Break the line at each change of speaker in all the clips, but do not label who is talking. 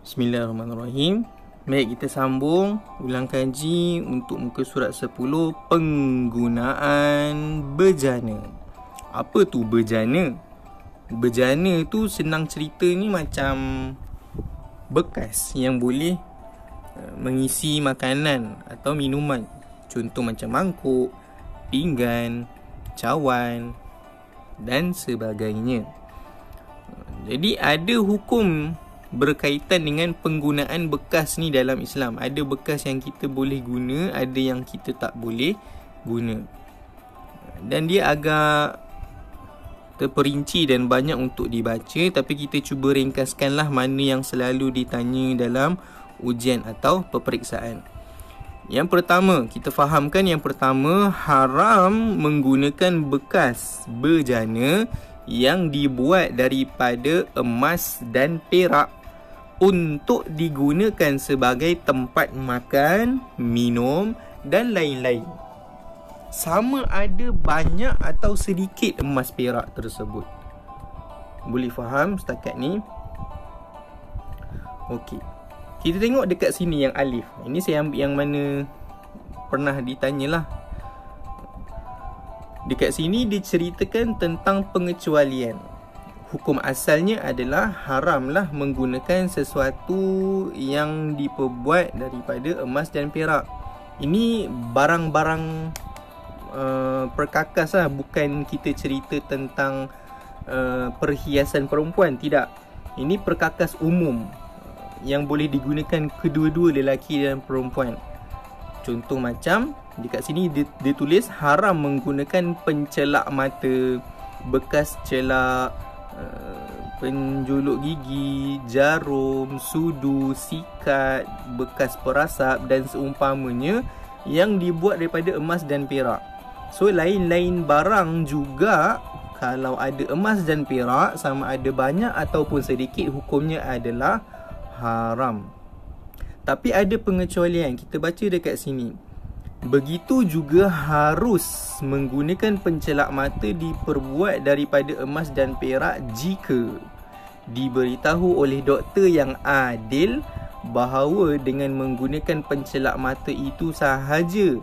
Bismillahirrahmanirrahim. Baik, kita sambung ulang kaji untuk muka surat 10, penggunaan bejana. Apa tu bejana? Bejana tu senang cerita ni macam bekas yang boleh mengisi makanan atau minuman. Contoh macam mangkuk, pinggan, cawan dan sebagainya. Jadi ada hukum berkaitan dengan penggunaan bekas ni dalam Islam. Ada bekas yang kita boleh guna, ada yang kita tak boleh guna. Dan dia agak terperinci dan banyak untuk dibaca, tapi kita cuba ringkaskanlah mana yang selalu ditanya dalam ujian atau peperiksaan. Yang pertama, kita fahamkan yang pertama, haram menggunakan bekas bejana yang dibuat daripada emas dan perak untuk digunakan sebagai tempat makan, minum dan lain-lain. Sama ada banyak atau sedikit emas perak tersebut. Boleh faham setakat ni? Okey. Kita tengok dekat sini yang alif. Ini saya ambil yang mana pernah ditanyalah. Dekat sini diceritakan tentang pengecualian. Hukum asalnya adalah haramlah menggunakan sesuatu yang diperbuat daripada emas dan perak. Ini barang-barang perkakas lah. Bukan kita cerita tentang perhiasan perempuan. Tidak. Ini perkakas umum yang boleh digunakan kedua-dua lelaki dan perempuan. Contoh macam dekat sini dia tulis haram menggunakan pencelak mata, bekas celak, penjuluk gigi, jarum, sudu, sikat, bekas perasap dan seumpamanya yang dibuat daripada emas dan perak. So lain-lain barang juga, kalau ada emas dan perak, sama ada banyak ataupun sedikit, hukumnya adalah haram. Tapi ada pengecualian. Kita baca dekat sini. Begitu juga harus menggunakan pencelak mata diperbuat daripada emas dan perak jika diberitahu oleh doktor yang adil bahawa dengan menggunakan pencelak mata itu sahaja,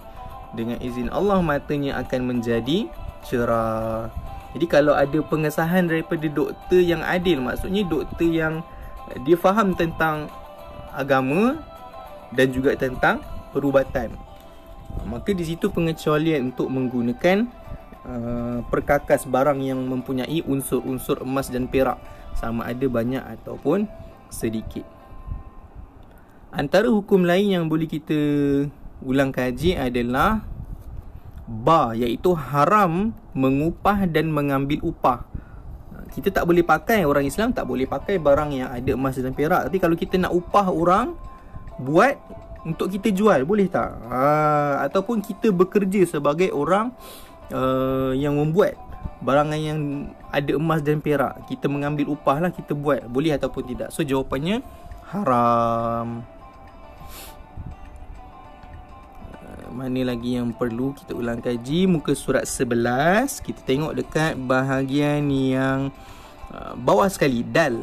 dengan izin Allah matanya akan menjadi cerah. Jadi kalau ada pengesahan daripada doktor yang adil, maksudnya doktor yang dia faham tentang agama dan juga tentang perubatan, maka di situ pengecualian untuk menggunakan perkakas barang yang mempunyai unsur-unsur emas dan perak, sama ada banyak ataupun sedikit. Antara hukum lain yang boleh kita ulang kaji adalah iaitu haram mengupah dan mengambil upah. Kita tak boleh pakai, orang Islam tak boleh pakai barang yang ada emas dan perak. Tapi kalau kita nak upah orang buat untuk kita jual, boleh tak? Ataupun kita bekerja sebagai orang yang membuat barang yang ada emas dan perak, kita mengambil upah lah, kita buat, boleh ataupun tidak? So jawapannya haram. Mana lagi yang perlu kita ulang kaji? Muka surat 11. Kita tengok dekat bahagian yang bawah sekali, dal.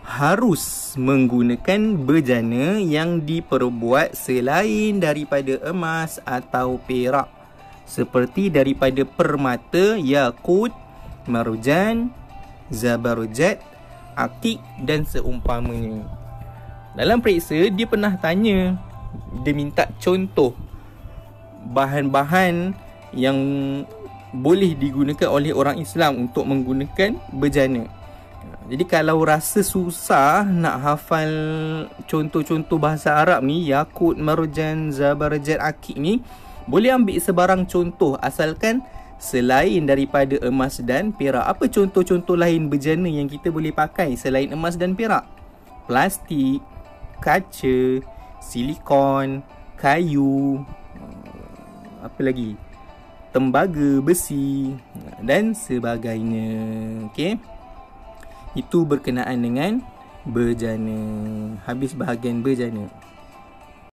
Harus menggunakan bejana yang diperbuat selain daripada emas atau perak, seperti daripada permata, yakut, marjan, zabarjat, akik dan seumpamanya. Dalam periksa dia pernah tanya, dia minta contoh bahan-bahan yang boleh digunakan oleh orang Islam untuk menggunakan bejana. Jadi kalau rasa susah nak hafal contoh-contoh bahasa Arab ni, yakut, marjan, zabarjat, akik ni, boleh ambil sebarang contoh asalkan selain daripada emas dan perak. Apa contoh-contoh lain bejana yang kita boleh pakai selain emas dan perak? Plastik, kaca, silikon, kayu, apa lagi? Tembaga, besi dan sebagainya. Okey. Itu berkenaan dengan bejana. Habis bahagian bejana.